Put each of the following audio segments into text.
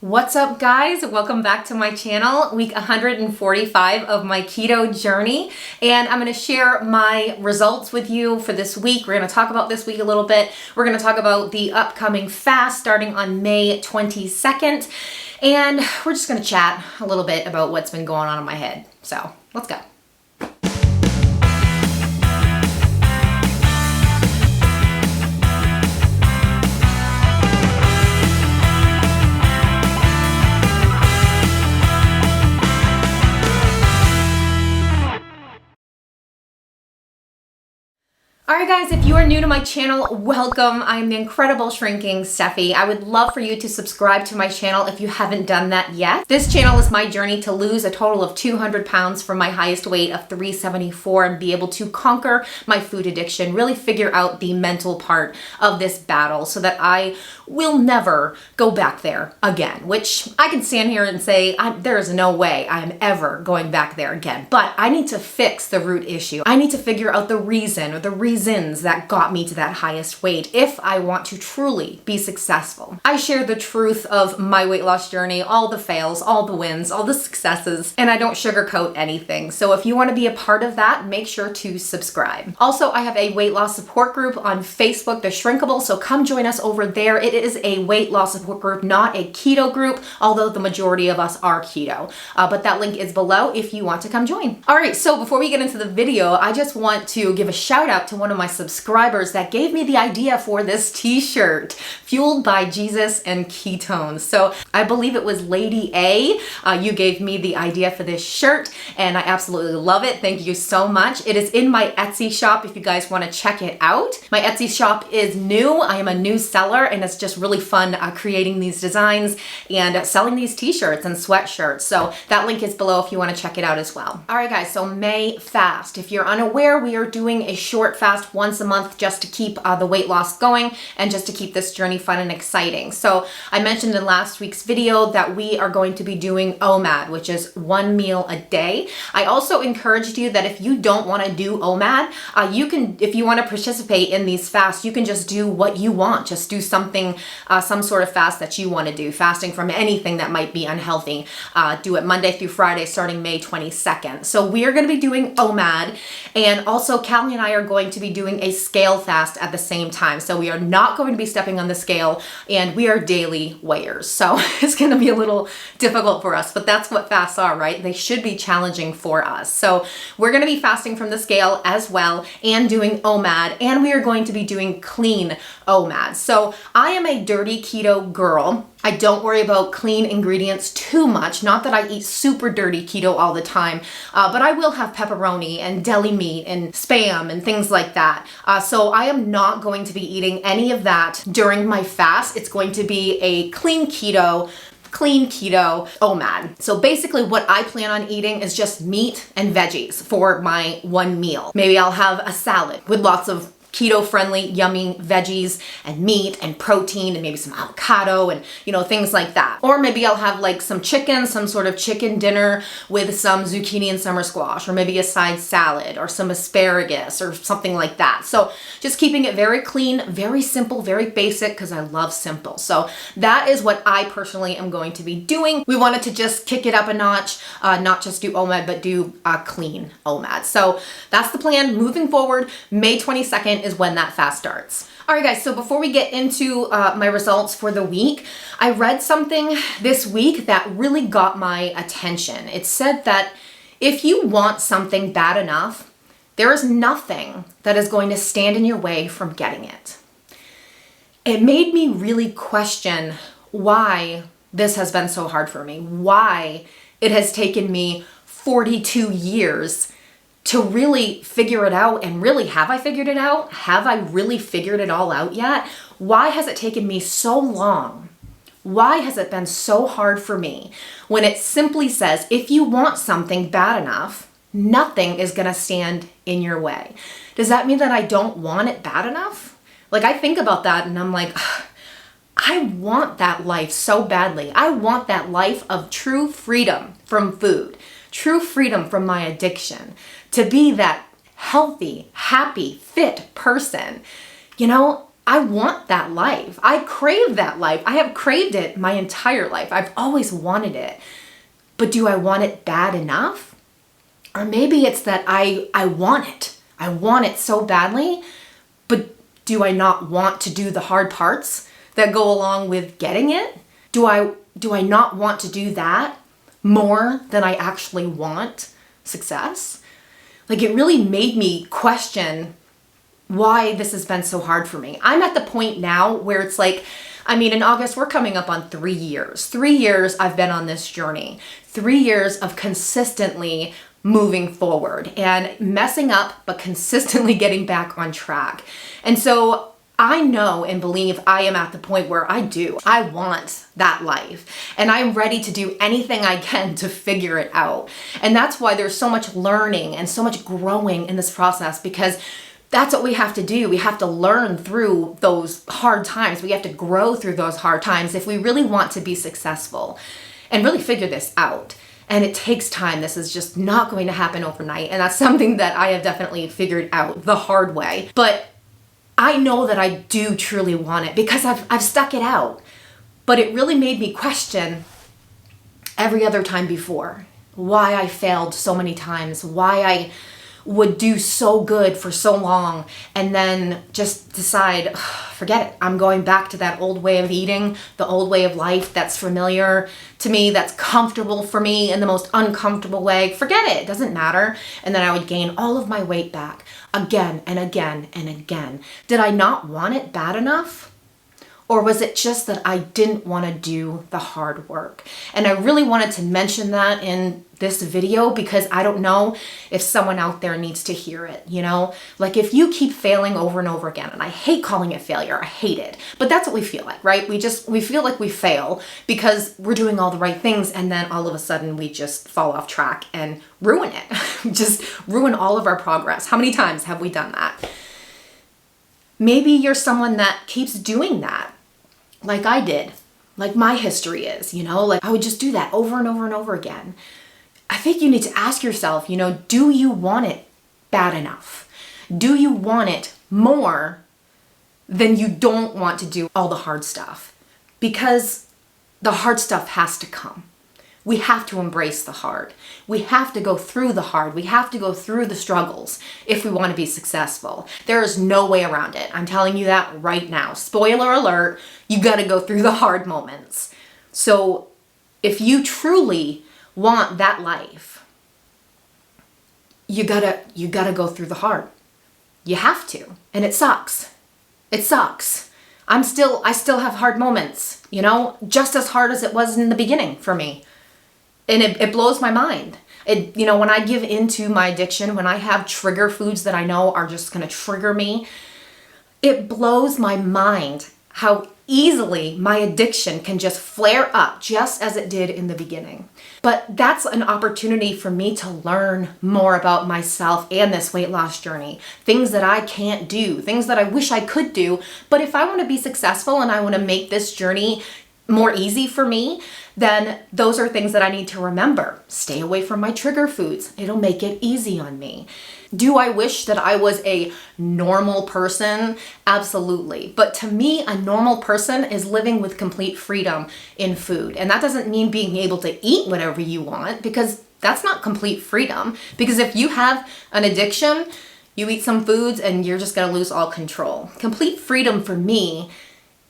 What's up, guys? Welcome back to my channel, week 145 of my keto journey, and I'm going to share my results with you for this week. We're going to talk about this week a little bit. We're going to talk about the upcoming fast starting on May 22nd, and we're just going to chat a little bit about what's been going on in my head. So let's go. Alright guys, if you are new to my channel, welcome. I'm the incredible shrinking Steffi. I would love for you to subscribe to my channel if you haven't done that yet. This channel is my journey to lose a total of 200 pounds from my highest weight of 374 and be able to conquer my food addiction, really figure out the mental part of this battle so that I will never go back there again, which I can stand here and say there is no way I am ever going back there again. But I need to fix the root issue. I need to figure out the reason or the reasons that got me to that highest weight if I want to truly be successful. I share the truth of my weight loss journey, all the fails, all the wins, all the successes, and I don't sugarcoat anything. So if you want to be a part of that, make sure to subscribe. Also, I have a weight loss support group on Facebook, The Shrinkable, so come join us over there. It is a weight loss support group, not a keto group, although the majority of us are keto. But that link is below if you want to come join. All right, so before we get into the video, I just want to give a shout out to one of my subscribers that gave me the idea for this t-shirt, Fueled by Jesus and Ketones. So I believe it was Lady A. You gave me the idea for this shirt and I absolutely love it. Thank you so much. It is in my Etsy shop if you guys want to check it out. My Etsy shop is new. I am a new seller and it's just really fun creating these designs and selling these t-shirts and sweatshirts. So that link is below if you want to check it out as well. All right guys, so May fast. If you're unaware, we are doing a short fast once a month just to keep the weight loss going and just to keep this journey fun and exciting. So I mentioned in last week's video that we are going to be doing OMAD, which is one meal a day. I also encouraged you that if you don't want to do OMAD, you can, if you want to participate in these fasts, you can just do what you want. Just do something, some sort of fast that you want to do, fasting from anything that might be unhealthy. Do it Monday through Friday starting May 22nd. So we are going to be doing OMAD, and also Callie and I are going to be doing a scale fast at the same time. So we are not going to be stepping on the scale and we are daily weighers. So it's going to be a little difficult for us, but that's what fasts are, right? They should be challenging for us. So we're going to be fasting from the scale as well and doing OMAD, and we are going to be doing clean OMAD. So I am a dirty keto girl. I don't worry about clean ingredients too much. Not that I eat super dirty keto all the time, but I will have pepperoni and deli meat and Spam and things like that. So I am not going to be eating any of that during my fast. It's going to be a clean keto OMAD. So basically what I plan on eating is just meat and veggies for my one meal. Maybe I'll have a salad with lots of keto-friendly, yummy veggies and meat and protein and maybe some avocado and, you know, things like that. Or maybe I'll have like some chicken, some sort of chicken dinner with some zucchini and summer squash, or maybe a side salad or some asparagus or something like that. So just keeping it very clean, very simple, very basic, because I love simple. So that is what I personally am going to be doing. We wanted to just kick it up a notch, not just do OMAD, but do clean OMAD. So that's the plan moving forward. May 22nd is when that fast starts. All right guys, so before we get into my results for the week, I read something this week that really got my attention. It said that if you want something bad enough, there is nothing that is going to stand in your way from getting it. It made me really question why this has been so hard for me, why it has taken me 42 years to really figure it out. And really, have I figured it out? Have I really figured it all out yet? Why has it taken me so long? Why has it been so hard for me when it simply says, if you want something bad enough, nothing is gonna stand in your way? Does that mean that I don't want it bad enough? Like, I think about that and I'm like, I want that life so badly. I want that life of true freedom from food, true freedom from my addiction, to be that healthy, happy, fit person. You know, I want that life. I crave that life. I have craved it my entire life. I've always wanted it. But do I want it bad enough? Or maybe it's that I want it. I want it so badly, but do I not want to do the hard parts that go along with getting it? Do I not want to do that more than I actually want success? Like, it really made me question why this has been so hard for me. I'm at the point now where it's like, I mean, in August, we're coming up on 3 years. 3 years I've been on this journey. 3 years of consistently moving forward and messing up, but consistently getting back on track. And so I know and believe I am at the point where I want that life, and I'm ready to do anything I can to figure it out. And that's why there's so much learning and so much growing in this process, because that's what we have to do. We have to learn through those hard times. We have to grow through those hard times if we really want to be successful and really figure this out. And it takes time. This is just not going to happen overnight. And that's something that I have definitely figured out the hard way. But I know that I do truly want it because I've stuck it out. But it really made me question every other time before why I failed so many times, why I would do so good for so long and then just decide, forget it. I'm going back to that old way of eating, the old way of life that's familiar to me, that's comfortable for me in the most uncomfortable way. Forget it. It doesn't matter. And then I would gain all of my weight back again and again and again. Did I not want it bad enough? Or was it just that I didn't want to do the hard work? And I really wanted to mention that in this video because I don't know if someone out there needs to hear it, you know? Like, if you keep failing over and over again, and I hate calling it failure, I hate it, but that's what we feel like, right? We feel like we fail because we're doing all the right things, and then all of a sudden we just fall off track and ruin it. Just ruin all of our progress. How many times have we done that? Maybe you're someone that keeps doing that, like I did, like my history is, you know, like I would just do that over and over and over again. I think you need to ask yourself, you know, do you want it bad enough? Do you want it more than you don't want to do all the hard stuff? Because the hard stuff has to come. We have to embrace the hard. We have to go through the hard. We have to go through the struggles if we want to be successful. There is no way around it. I'm telling you that right now. Spoiler alert, you got to go through the hard moments. So if you truly want that life, you gotta go through the hard. You have to. And it sucks. It sucks. I still have hard moments, you know, just as hard as it was in the beginning for me. And it blows my mind. You know, when I give into my addiction, when I have trigger foods that I know are just going to trigger me, it blows my mind how easily my addiction can just flare up just as it did in the beginning. But that's an opportunity for me to learn more about myself and this weight loss journey. Things that I can't do, things that I wish I could do. But if I want to be successful and I want to make this journey more easy for me, then those are things that I need to remember. Stay away from my trigger foods. It'll make it easy on me. Do I wish that I was a normal person? Absolutely. But to me, a normal person is living with complete freedom in food. And that doesn't mean being able to eat whatever you want, because that's not complete freedom. Because if you have an addiction, you eat some foods and you're just going to lose all control. Complete freedom for me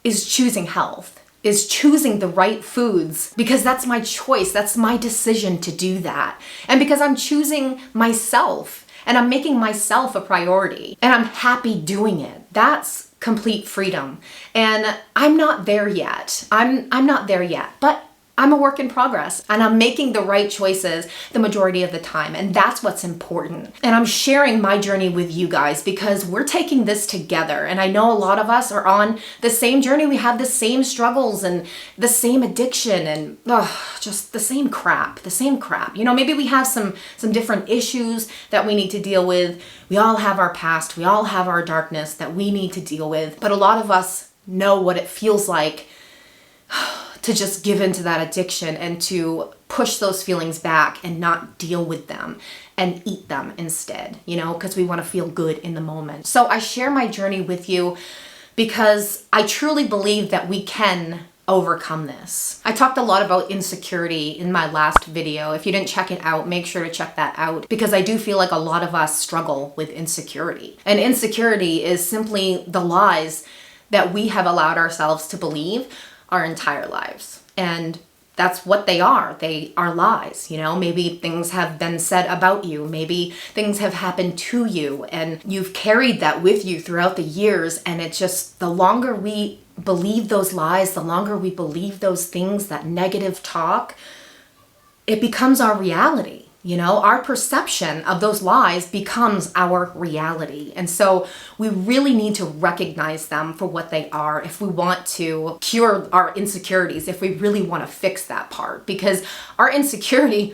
is choosing health, is choosing the right foods, because that's my choice. That's my decision to do that. And because I'm choosing myself and I'm making myself a priority and I'm happy doing it. That's complete freedom. And I'm not there yet. I'm not there yet, but I'm a work in progress and I'm making the right choices the majority of the time. And that's what's important. And I'm sharing my journey with you guys because we're taking this together. And I know a lot of us are on the same journey. We have the same struggles and the same addiction and just the same crap. You know, maybe we have some different issues that we need to deal with. We all have our past. We all have our darkness that we need to deal with. But a lot of us know what it feels like to just give into that addiction and to push those feelings back and not deal with them and eat them instead, you know, because we want to feel good in the moment. So I share my journey with you because I truly believe that we can overcome this. I talked a lot about insecurity in my last video. If you didn't check it out, make sure to check that out, because I do feel like a lot of us struggle with insecurity. And insecurity is simply the lies that we have allowed ourselves to believe our entire lives. And that's what they are. They are lies. You know, maybe things have been said about you. Maybe things have happened to you and you've carried that with you throughout the years. And it's just, the longer we believe those lies, the longer we believe those things, that negative talk, it becomes our reality. You know, our perception of those lies becomes our reality. And so we really need to recognize them for what they are if we want to cure our insecurities, if we really want to fix that part, because our insecurity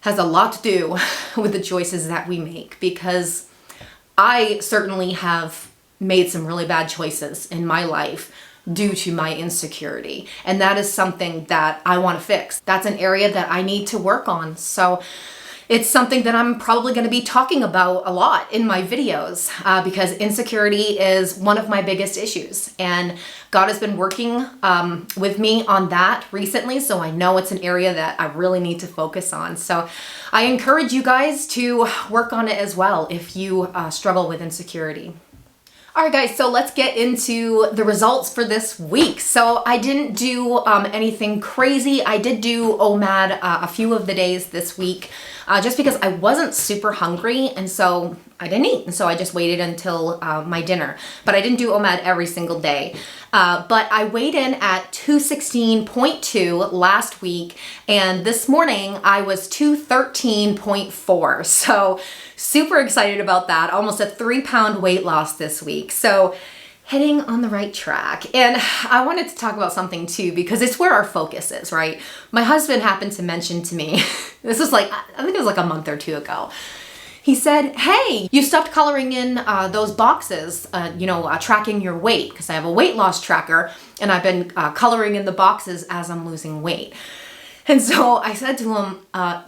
has a lot to do with the choices that we make. Because I certainly have made some really bad choices in my life due to my insecurity. And that is something that I want to fix. That's an area that I need to work on. So it's something that I'm probably going to be talking about a lot in my videos, because insecurity is one of my biggest issues. And God has been working with me on that recently. So I know it's an area that I really need to focus on. So I encourage you guys to work on it as well if you struggle with insecurity. All right, guys, so let's get into the results for this week. So I didn't do anything crazy. I did do OMAD a few of the days this week, just because I wasn't super hungry, and so I didn't eat. And so I just waited until my dinner. But I didn't do OMAD every single day. But I weighed in at 216.2 last week, and this morning I was 213.4. So super excited about that. Almost a 3-pound weight loss this week. So heading on the right track. And I wanted to talk about something too, because it's where our focus is, right? My husband happened to mention to me, this was like, I think it was like a month or two ago. He said, hey, you stopped coloring in those boxes, tracking your weight, because I have a weight loss tracker and I've been coloring in the boxes as I'm losing weight. And so I said to him,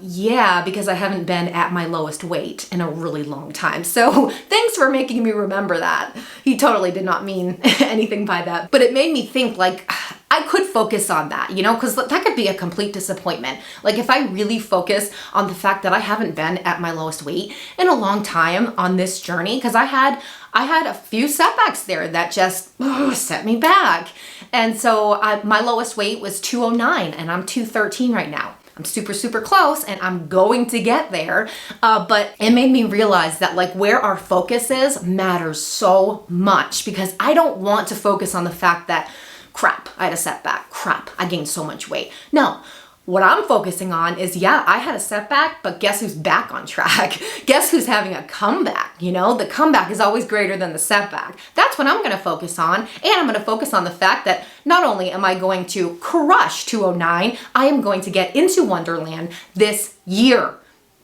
yeah, because I haven't been at my lowest weight in a really long time. So thanks for making me remember that. He totally did not mean anything by that. But it made me think, like, I could focus on that, you know, because that could be a complete disappointment. Like, if I really focus on the fact that I haven't been at my lowest weight in a long time on this journey, because I had a few setbacks there that just set me back. And so my lowest weight was 209 and I'm 213 right now. I'm super, super close and I'm going to get there. But it made me realize that, like, where our focus is matters so much, because I don't want to focus on the fact that, crap, I had a setback. Crap, I gained so much weight. No. What I'm focusing on is, yeah, I had a setback, but guess who's back on track? Guess who's having a comeback? You know, the comeback is always greater than the setback. That's what I'm going to focus on. And I'm going to focus on the fact that not only am I going to crush 209, I am going to get into Wonderland this year.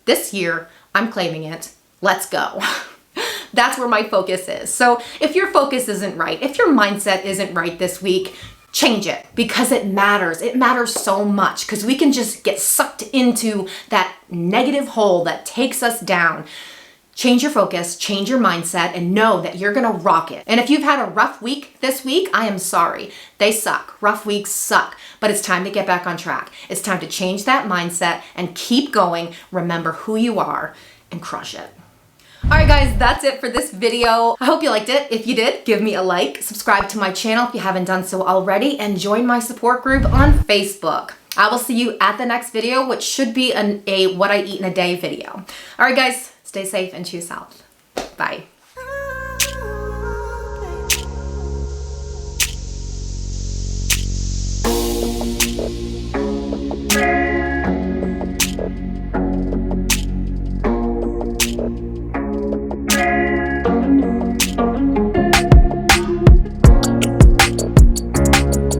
This year, I'm claiming it. Let's go. That's where my focus is. So if your focus isn't right, if your mindset isn't right this week, change it, because it matters. It matters so much, because we can just get sucked into that negative hole that takes us down. Change your focus, change your mindset, and know that you're gonna rock it. And if you've had a rough week this week, I am sorry. They suck. Rough weeks suck. But it's time to get back on track. It's time to change that mindset and keep going. Remember who you are and crush it. All right, guys, that's it for this video. I hope you liked it. If you did, give me a like, subscribe to my channel if you haven't done so already, and join my support group on Facebook. I will see you at the next video, which should be a what I eat in a day video. All right, guys, stay safe and choose health. Bye.